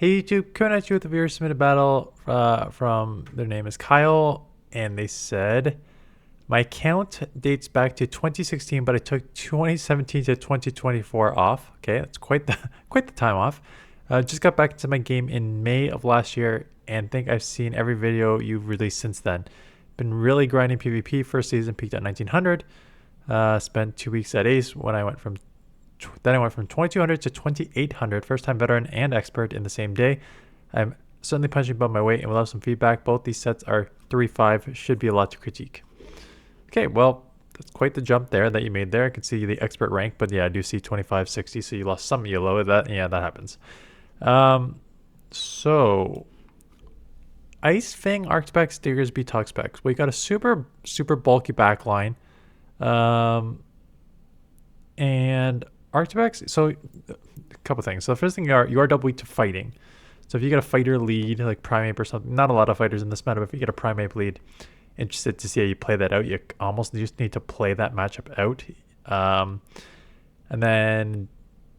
Hey YouTube, coming at you with a viewer submitted battle from their name is Kyle, and they said, my account dates back to 2016, but I took 2017 to 2024 off. Okay, that's quite the time off. Just got back into my game in May of last year, and think I've seen every video you've released since then. Been really grinding PvP. First season peaked at 1900. Spent 2 weeks at Ace when I went from then I went from 2200 to 2800, first time veteran and expert in the same day. I'm certainly punching above my weight and will have some feedback. Both these sets are 3-5, should be a lot to critique. Okay, well, that's quite the jump there that you made there. I can see the expert rank, but yeah, I do see 2560, so you lost some yellow. That happens. So Ice Fang, ARCTIBAX, Diggersby, toxapex. We got a super bulky backline. And ARCTIBAX, so a couple things. So the first thing, you are double weak to fighting. So if you get a fighter lead, like Primeape or something, not a lot of fighters in this meta, but if you get a Primeape lead, interested to see how you play that out. You almost just need to play that matchup out. And then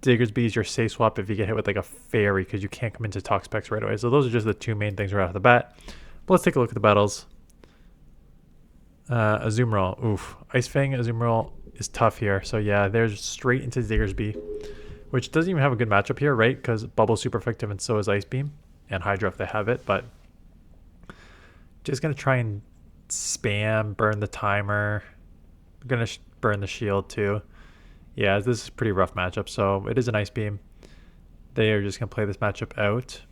Diggersby is your safe swap if you get hit with like a fairy, because you can't come into toxapex right away. So those are just the two main things right off the bat. But let's take a look at the battles. Azumarill, oof. Ice Fang, Azumarill is tough here. So yeah, there's straight into Diggersby, which doesn't even have a good matchup here, right? Because Bubble's super effective and so is Ice Beam and Hydra if they have it. But just going to try and spam, burn the timer. I'm going to burn the shield too. Yeah, this is a pretty rough matchup. So it is an Ice Beam. They are just going to play this matchup out.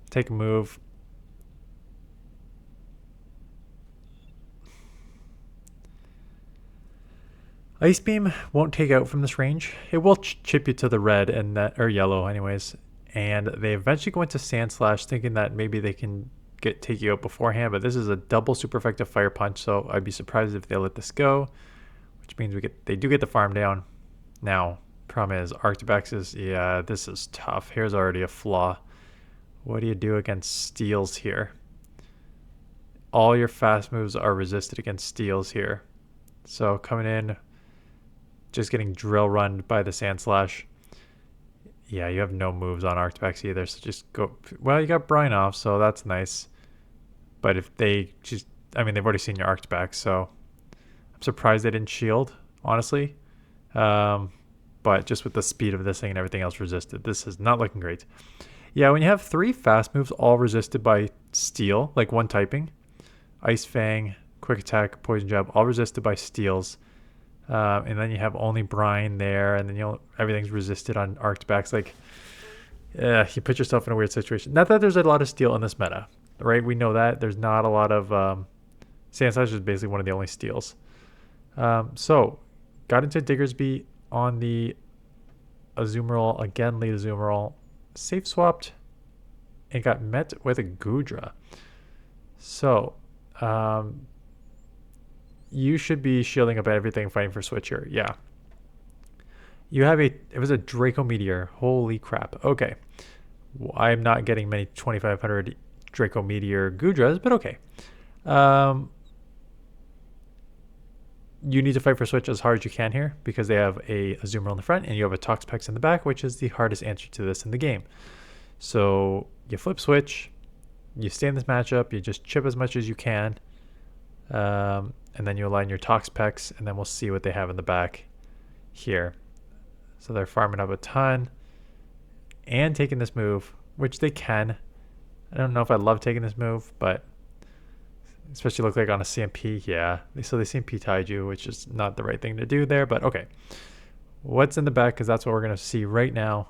Take a move. Ice Beam won't take out from this range. It will chip you to the red and that, or yellow anyways. And they eventually go into Sand Slash thinking that maybe they can take you out beforehand, but this is a double super effective fire punch, so I'd be surprised if they let this go, which means they do get the farm down. Now, problem is ARCTIBAX is, yeah, this is tough. Here's already a flaw. What do you do against steals here? All your fast moves are resisted against steals here. So coming in, just getting drill run by the Sand Slash. Yeah, you have no moves on ARCTIBAX either, so just go. Well, you got Brine off, so that's nice. But if they just, I mean, they've already seen your ARCTIBAX, so I'm surprised they didn't shield, honestly. But just with the speed of this thing and everything else resisted, this is not looking great. Yeah, when you have 3 fast moves all resisted by steel, like one typing, Ice Fang, Quick Attack, Poison Jab, all resisted by steals. And then you have only Brine there, and then everything's resisted on ARCTIBAX. Like, you put yourself in a weird situation. Not that there's a lot of steel in this meta, right? We know that there's not a lot of Sand Slash is basically one of the only steals. So got into Diggersby on the Azumarill again. Lead Azumarill, safe swapped, and got met with a Goodra. So you should be shielding up everything, fighting for Switcher. Yeah. It was a Draco Meteor. Holy crap. Okay. I'm not getting many 2500 Draco Meteor Goodras, but okay. You need to fight for Switch as hard as you can here, because they have a Azumarill in the front and you have a toxapex in the back, which is the hardest answer to this in the game. So you flip Switch, you stay in this matchup, you just chip as much as you can. And then you align your toxapex, and then we'll see what they have in the back here. So they're farming up a ton and taking this move, which they can. I don't know if I love taking this move, but especially look like on a CMP, yeah. So they CMP tied you, which is not the right thing to do there, but okay. What's in the back, because that's what we're going to see right now.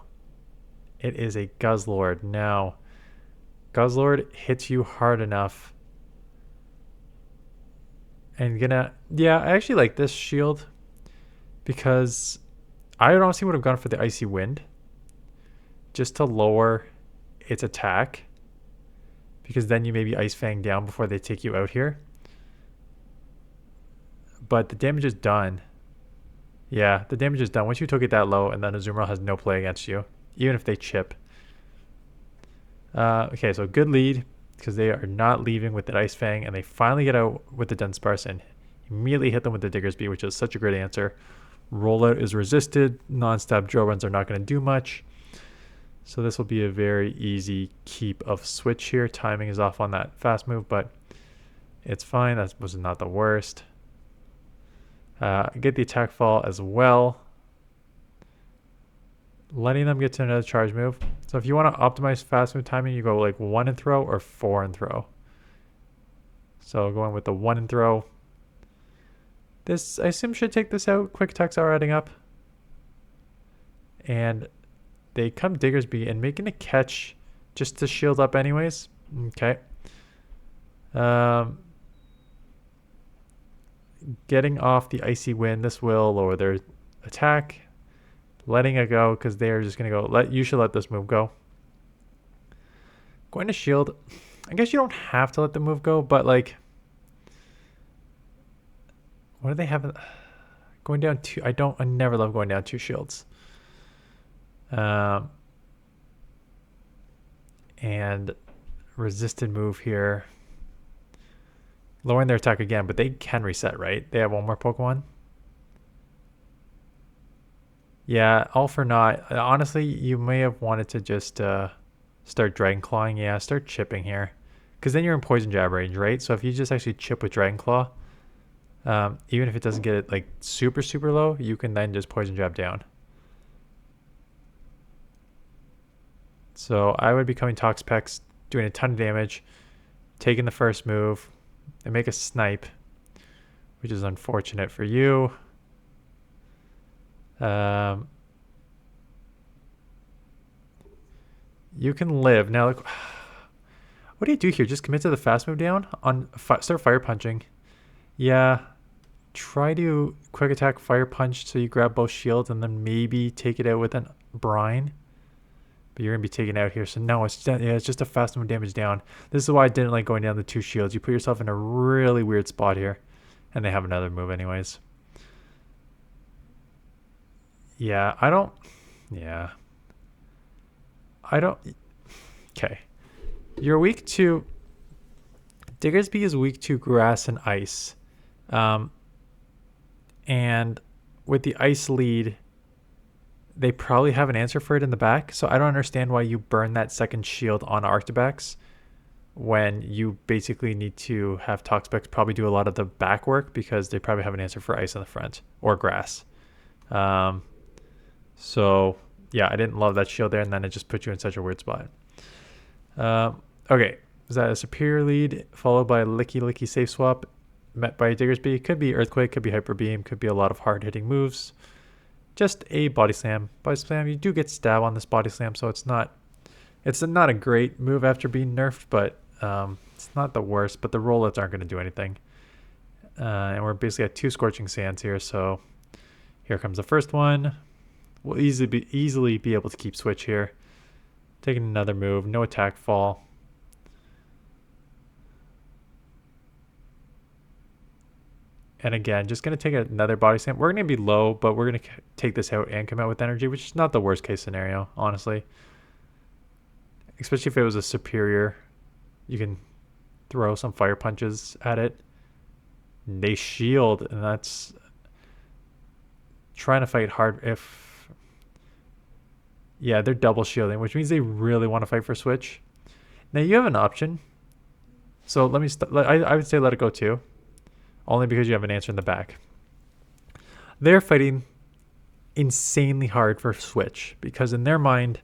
It is a Guzzlord. Now, Guzzlord hits you hard enough. And yeah, I actually like this shield because I honestly would have gone for the Icy Wind just to lower its attack, because then you maybe Ice Fang down before they take you out here. But the damage is done. Yeah, the damage is done once you took it that low, and then Azumarill has no play against you, even if they chip. Okay, so good lead, because they are not leaving with the Ice Fang, and they finally get out with the Dunsparce and immediately hit them with the Diggersby, which is such a great answer. Rollout is resisted. Non-stop drill runs are not going to do much. So this will be a very easy keep of switch here. Timing is off on that fast move, but it's fine. That was not the worst. Get the attack fall as well. Letting them get to another charge move. So if you want to optimize fast move timing, you go like 1 and throw or 4 and throw. So going with the 1 and throw. This, I assume, should take this out. Quick attacks are adding up. And they come Diggersby and making a catch just to shield up anyways. Okay. Getting off the Icy Wind. This will lower their attack. Letting it go because they're just going to go. You should let this move go. Going to shield. I guess you don't have to let the move go, but like, what do they have? Going down 2. I never love going down 2 shields. And resisted move here. Lowering their attack again, but they can reset, right? They have one more Pokemon. Yeah, all for naught. Honestly, you may have wanted to just start Dragon Clawing. Yeah, start chipping here. Because then you're in Poison Jab range, right? So if you just actually chip with Dragon Claw, even if it doesn't get it like super, super low, you can then just Poison Jab down. So I would be coming toxapex, doing a ton of damage, taking the first move, and make a snipe, which is unfortunate for you. You can live. Now, like, what do you do here? Just commit to the fast move down? Start fire punching. Yeah. Try to quick attack fire punch so you grab both shields and then maybe take it out with an brine. But you're going to be taken out here. So no, it's just a fast move damage down. This is why I didn't like going down the 2 shields. You put yourself in a really weird spot here. And they have another move anyways. Yeah, I don't. Okay. You're weak to. Diggersby is weak to grass and ice. And with the ice lead, they probably have an answer for it in the back. So I don't understand why you burn that second shield on ARCTIBAX when you basically need to have toxapex probably do a lot of the back work because they probably have an answer for ice in the front or grass. So yeah, I didn't love that shield there, and then it just put you in such a weird spot. Okay, is that a superior lead followed by a licky safe swap met by Diggersby? Could be Earthquake, could be Hyper Beam, could be a lot of hard hitting moves. Just a body slam. Body slam, you do get stab on this body slam, so it's not a great move after being nerfed, but it's not the worst. But the rollouts aren't going to do anything. And we're basically at 2 Scorching Sands here, so here comes the first one. We'll easily be able to keep switch here. Taking another move, no attack fall. And again, just going to take another body slam. We're going to be low, but we're going to take this out and come out with energy, which is not the worst case scenario, honestly. Especially if it was a superior. You can throw some fire punches at it. They shield, and that's trying to fight hard. Yeah, they're double shielding, which means they really want to fight for switch. Now you have an option. So I would say let it go too. Only because you have an answer in the back. They're fighting insanely hard for switch because in their mind,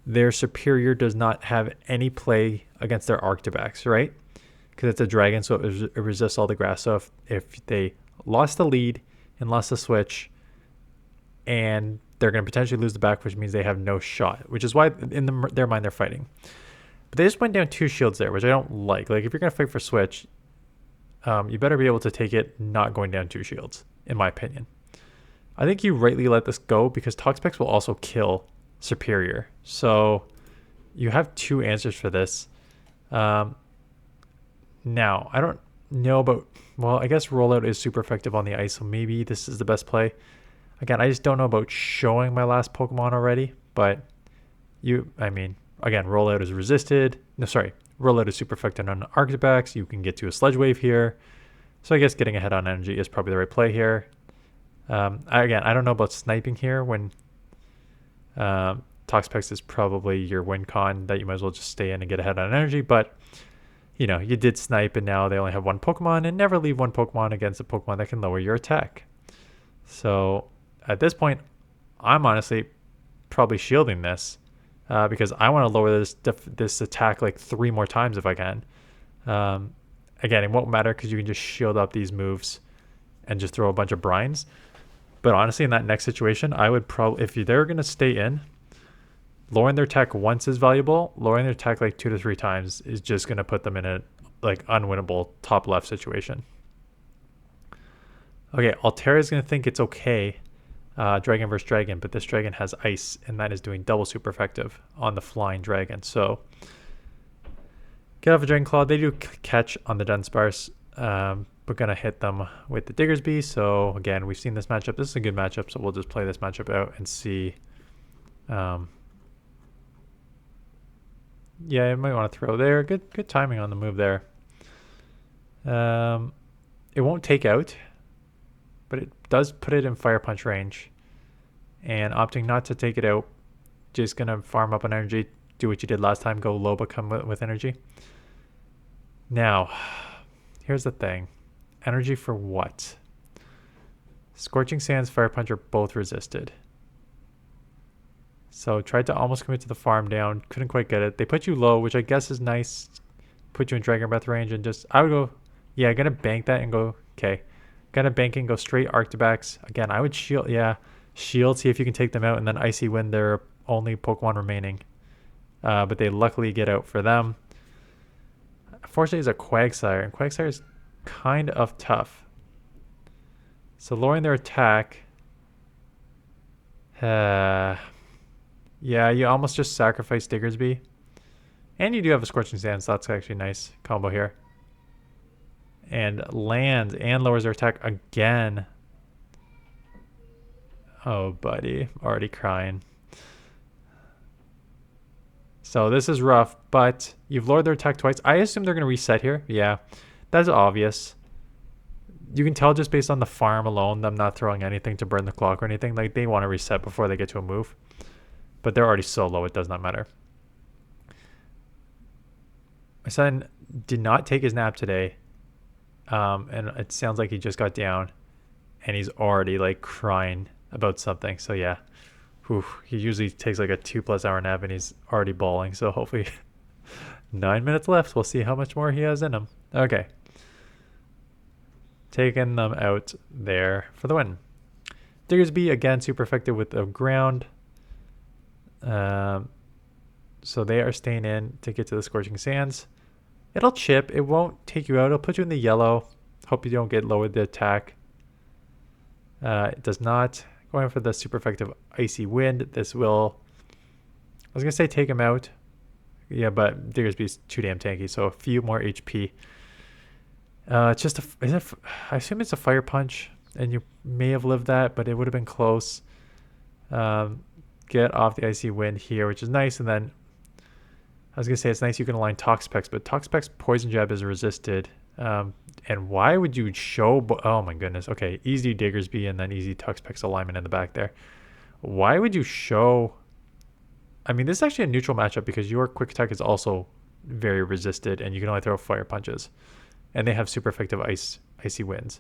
their superior does not have any play against their ARCTIBAX, right? Because it's a dragon, so it resists all the grass. So if they lost the lead and lost the switch, and they're going to potentially lose the back, which means they have no shot, which is why in their mind they're fighting. But they just went down 2 shields there, which I don't like. Like if you're going to fight for switch, you better be able to take it not going down 2 shields, in my opinion. I think you rightly let this go because toxapex will also kill superior. So you have 2 answers for this. Now, I don't know about... Well, I guess rollout is super effective on the ice, so maybe this is the best play. Again, I just don't know about showing my last Pokemon already, but again, rollout is resisted. No, sorry. Rollout is super effective on ARCTIBAX. You can get to a Sludge Wave here. So I guess getting ahead on energy is probably the right play here. Again, I don't know about sniping here when Toxapex is probably your win con that you might as well just stay in and get ahead on energy. But, you know, you did snipe and now they only have one Pokemon, and never leave one Pokemon against a Pokemon that can lower your attack. So at this point, I'm honestly probably shielding this because I want to lower this attack like 3 more times if I can. Again, it won't matter because you can just shield up these moves and just throw a bunch of brines. But honestly, in that next situation, I would probably, if they're going to stay in, lowering their attack once is valuable. Lowering their attack like 2 to 3 times is just going to put them in a like unwinnable top left situation. Okay, Altaria is going to think it's okay, dragon versus dragon, but this dragon has ice, and that is doing double super effective on the flying dragon. So get off a Dragon Claw. They do catch on the Dunsparce. We're going to hit them with the Diggersby. So again, we've seen this matchup. This is a good matchup, so we'll just play this matchup out and see. Yeah, you might want to throw there. Good timing on the move there. It won't take out, but it does put it in Fire Punch range. And opting not to take it out, just going to farm up on energy, do what you did last time, go low but come with energy. Now, here's the thing. Energy for what? Scorching Sands, Fire Punch are both resisted. So tried to almost commit to the farm down, couldn't quite get it. They put you low, which I guess is nice. Put you in Dragon Breath range and just, I would go, yeah, gonna bank that and go, okay. Gonna bank and go straight ARCTIBAX. Again, I would shield, yeah, shield, see if you can take them out, and then Icy Wind their only Pokemon remaining. But they luckily get out for them. Unfortunately, it's a Quagsire, and Quagsire is kind of tough. So lowering their attack. Yeah, you almost just sacrifice Diggersby. And you do have a Scorching Sands, so that's actually a nice combo here. And lands and lowers their attack again. Oh, buddy. Already crying. So this is rough, but you've lowered their attack twice. I assume they're going to reset here. Yeah, that's obvious. You can tell just based on the farm alone, them not throwing anything to burn the clock or anything. Like, they want to reset before they get to a move. But they're already so low, it does not matter. My son did not take his nap today. And it sounds like he just got down. And he's already, like, crying about something. So, yeah. Whew, he usually takes like a 2+ hour nap and he's already bawling. So hopefully 9 minutes left. We'll see how much more he has in him. Okay. Taking them out there for the win. Diggersby, again, super effective with the ground. So they are staying in to get to the Scorching Sands. It'll chip. It won't take you out. It'll put you in the yellow. Hope you don't get lowered the attack. It does not. Going for the super effective Icy Wind. This will, I was going to say take him out. Yeah, but Diggersby's too damn tanky, so a few more HP. It's just I assume it's a Fire Punch, and you may have lived that, but it would have been close. Get off the Icy Wind here, which is nice, and then I was going to say it's nice you can align Toxapex, but Toxapex Poison Jab is resisted. And why would you show... Oh my goodness. Okay, easy Diggersby and then easy Toxapex alignment in the back there. Why would you show... I mean, this is actually a neutral matchup because your Quick Attack is also very resisted and you can only throw Fire Punches. And they have super effective Icy Winds.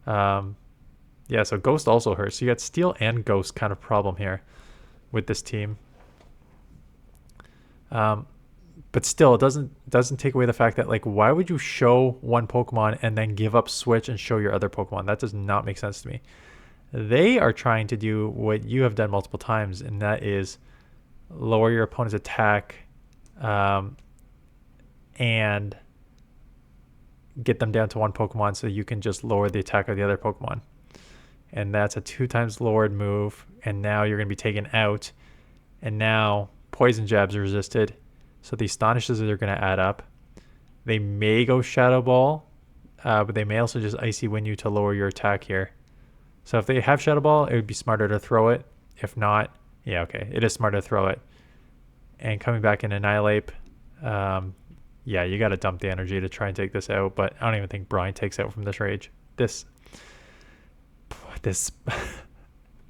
Yeah, so Ghost also hurts. So you got Steel and Ghost kind of problem here with this team. But still, it doesn't take away the fact that, like, why would you show one Pokemon and then give up Switch and show your other Pokemon? That does not make sense to me. They are trying to do what you have done multiple times, and that is lower your opponent's attack and get them down to one Pokemon so you can just lower the attack of the other Pokemon. And that's a 2 times lowered move, and now you're going to be taken out. And now Poison Jabs are resisted. So the Astonishes are going to add up. They may go Shadow Ball, but they may also just Icy Wind you to lower your attack here. So if they have Shadow Ball, it would be smarter to throw it. If not, yeah, okay, it is smarter to throw it. And coming back in Annihilape, yeah, you got to dump the energy to try and take this out, but I don't even think Brian takes out from this rage. This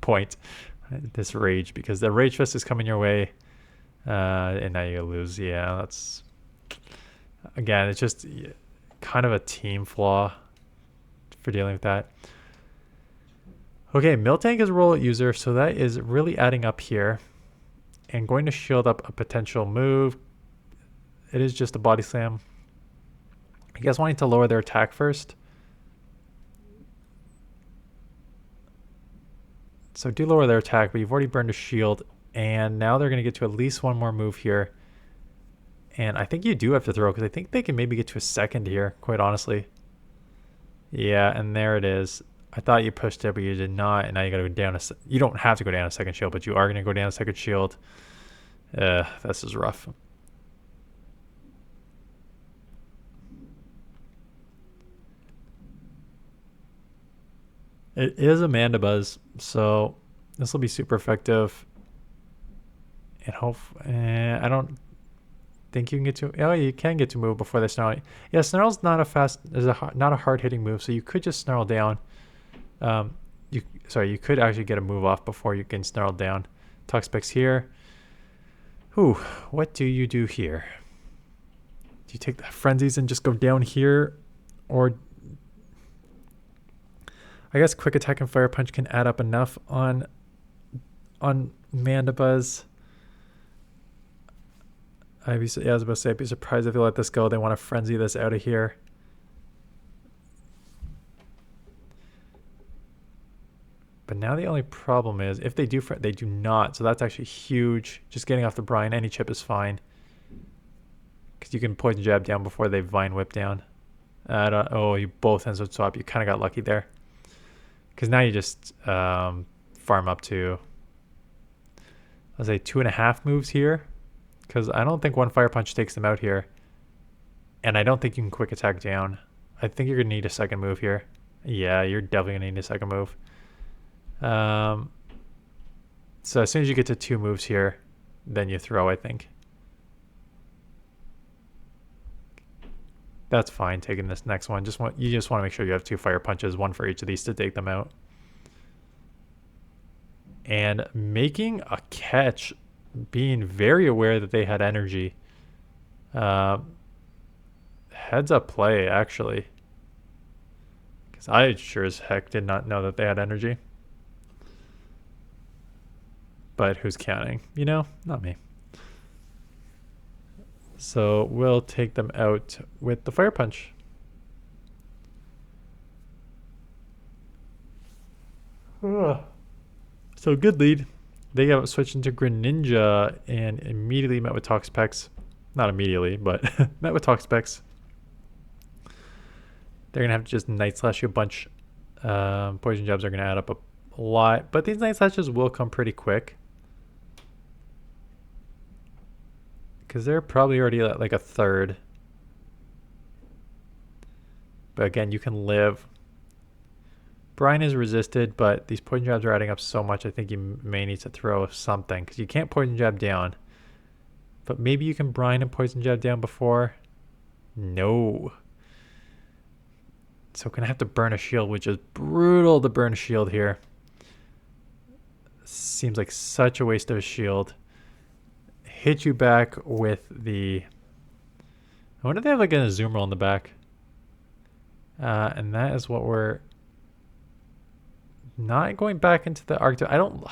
point. this rage, because the rage fest is coming your way, and now you lose. Yeah, that's, again, it's just kind of a team flaw for dealing with that. Okay, Miltank is a roll user, so that is really adding up here, and going to shield up a potential move. It is just a body slam. You guys wanting to lower their attack first? So do lower their attack, but you've already burned a shield, and now they're going to get to at least one more move here. And I think you do have to throw, because I think they can maybe get to a second here, quite honestly. Yeah, and there it is. I thought you pushed it, but you did not, and now you got to go down you don't have to go down a second shield, but you are going to go down a second shield. This is rough. It is a Mandibuzz, so this will be super effective. And I don't think you can get to. Oh, you can get to move before they snarl. Yeah, snarl's not a hard hitting move, so you could just snarl down. You could actually get a move off before you can snarl down. Toxapex here. Ooh, what do you do here? Do you take the frenzies and just go down here, or I guess quick attack and fire punch can add up enough on Mandibuzz. I was about to say, I'd be surprised if they let this go. They want to frenzy this out of here. But now the only problem is, if they do, they do not. So that's actually huge. Just getting off the brine, any chip is fine. Because you can poison jab down before they vine whip down. Oh, you both hands would swap. You kind of got lucky there. Because now you just farm up to, let's say, 2.5 moves here. Because I don't think one fire punch takes them out here. And I don't think you can quick attack down. I think you're going to need a second move here. Yeah, you're definitely going to need a second move. So as soon as you get to 2 moves here, then you throw, I think. That's fine, taking this next one. You just want to make sure you have 2 fire punches, one for each of these to take them out. And making a catch, being very aware that they had energy. Heads up play, actually. Because I sure as heck did not know that they had energy. But who's counting? You know, not me. So we'll take them out with the fire punch. So good lead. They got switched into Greninja and immediately met with toxapex. Not immediately, but met with toxapex. They're going to have to just Night Slash you a bunch. Poison jabs are going to add up a lot. But these Night Slashes will come pretty quick. Because they're probably already at like a third. But again, you can live. Brine is resisted, but these poison jabs are adding up so much, I think you may need to throw something. Because you can't poison jab down. But maybe you can brine and poison jab down before. No. So going to have to burn a shield, which is brutal to burn a shield here. Seems like such a waste of a shield. Hit you back with the... I wonder if they have like an Azumarill on the back. And that is what we're... Not going back into the Arctic. I don't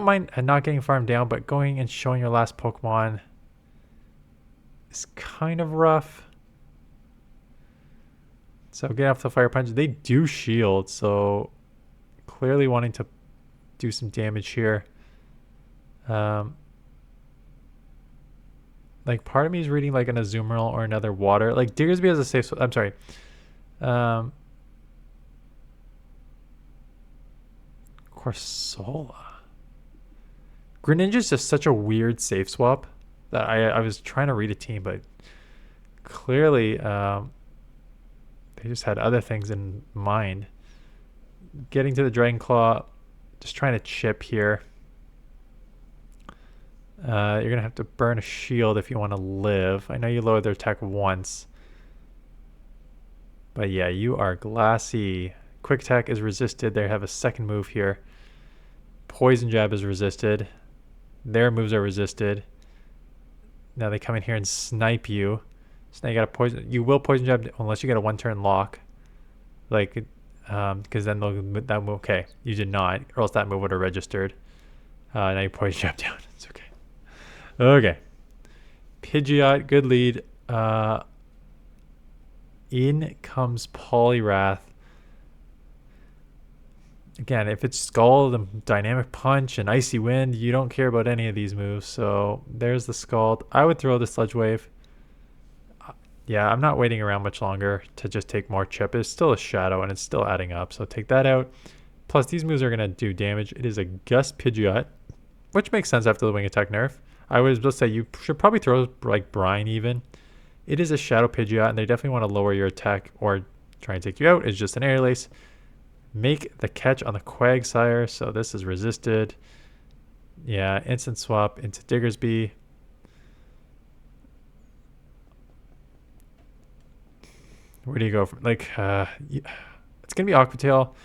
mind not getting farmed down, but going and showing your last Pokemon is kind of rough. So get off the fire punch. They do shield, so clearly wanting to do some damage here. Like part of me is reading like an Azumarill or another water. Like Diggersby has a safe. I'm sorry. Corsola. Greninja is just such a weird safe swap that I was trying to read a team, but clearly they just had other things in mind. Getting to the Dragon Claw, just trying to chip here. You're going to have to burn a shield if you want to live. I know you lowered their attack once. But yeah, you are glassy. Quick attack is resisted. They have a second move here. Poison Jab is resisted. Their moves are resisted. Now they come in here and snipe you. So now you got a poison. You will Poison Jab unless you get a 1-turn lock. Like, because then that move. Okay, you did not, or else that move would have registered. Now you Poison Jab down. It's okay. Okay. Pidgeot, good lead. In comes Poliwrath. Again, if it's Scald, the Dynamic Punch, and Icy Wind, you don't care about any of these moves. So there's the Scald. I would throw the Sludge Wave. Yeah, I'm not waiting around much longer to just take more chip. It's still a Shadow, and it's still adding up. So take that out. Plus, these moves are going to do damage. It is a Gust Pidgeot, which makes sense after the Wing Attack nerf. I was supposed to say you should probably throw like Brine even. It is a Shadow Pidgeot, and they definitely want to lower your attack or try and take you out. It's just an Air Lace. Make the catch on the Quagsire, so this is resisted. Yeah, instant swap into Diggersby. Where do you go from? Like, it's gonna be Aqua Tail.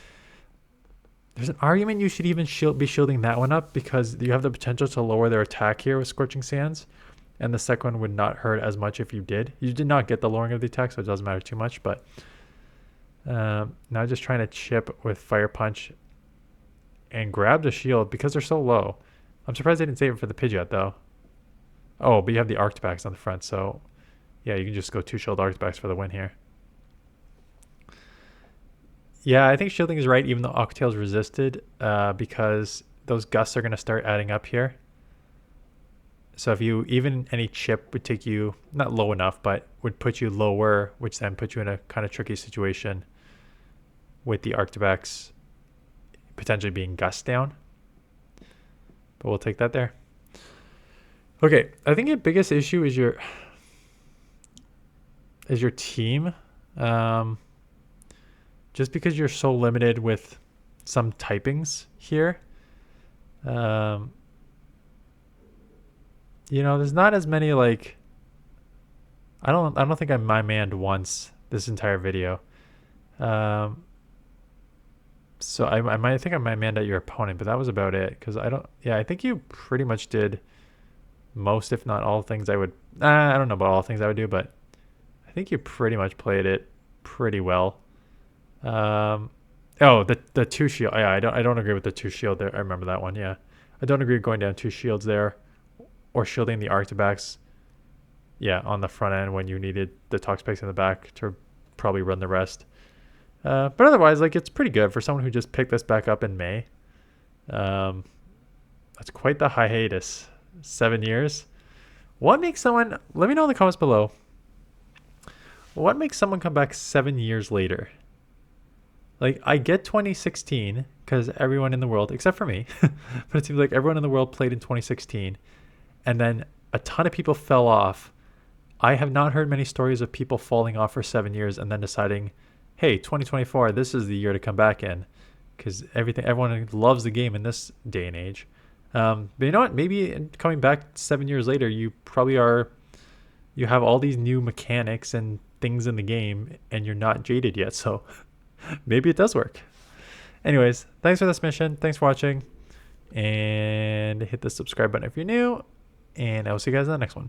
There's an argument you should even be shielding that one up because you have the potential to lower their attack here with Scorching Sands. And the second one would not hurt as much if you did. You did not get the lowering of the attack, so it doesn't matter too much. But now just trying to chip with Fire Punch and grab the shield because they're so low. I'm surprised they didn't save it for the Pidgeot, though. Oh, but you have the ARCTIBAX on the front, so yeah, you can just go 2-shield ARCTIBAX for the win here. Yeah, I think shielding is right, even though Aqua Tail is resisted, because those gusts are going to start adding up here. So if you, even any chip would take you, not low enough, but would put you lower, which then put you in a kind of tricky situation with the ARCTIBAX potentially being gust down. But we'll take that there. Okay, I think your biggest issue is your team. Just because you're so limited with some typings here. You know, there's not as many like I don't think I my-manned once this entire video. So I might think I my-manned at your opponent, but that was about it because I think you pretty much did most, if not all things I would I don't know about all things I would do, but I think you pretty much played it pretty well. Oh, the 2 shield. Yeah, I don't agree with the 2 shield there. I remember that one. Yeah, I don't agree with going down 2 shields there. Or shielding the ARCTIBAX, yeah, on the front end when you needed the toxapex in the back to probably run the rest. But otherwise, like, it's pretty good for someone who just picked this back up in May. That's quite the hiatus. 7 years. What makes someone, let me know in the comments below, what makes someone come back 7 years later? Like, I get 2016 because everyone in the world, except for me, but it seems like everyone in the world played in 2016. And then a ton of people fell off. I have not heard many stories of people falling off for 7 years and then deciding, hey, 2024, this is the year to come back in. Because everyone loves the game in this day and age. But you know what? Maybe coming back 7 years later, you have all these new mechanics and things in the game and you're not jaded yet. So maybe it does work. Anyways, thanks for this mission. Thanks for watching. And hit the subscribe button if you're new. And I will see you guys in the next one.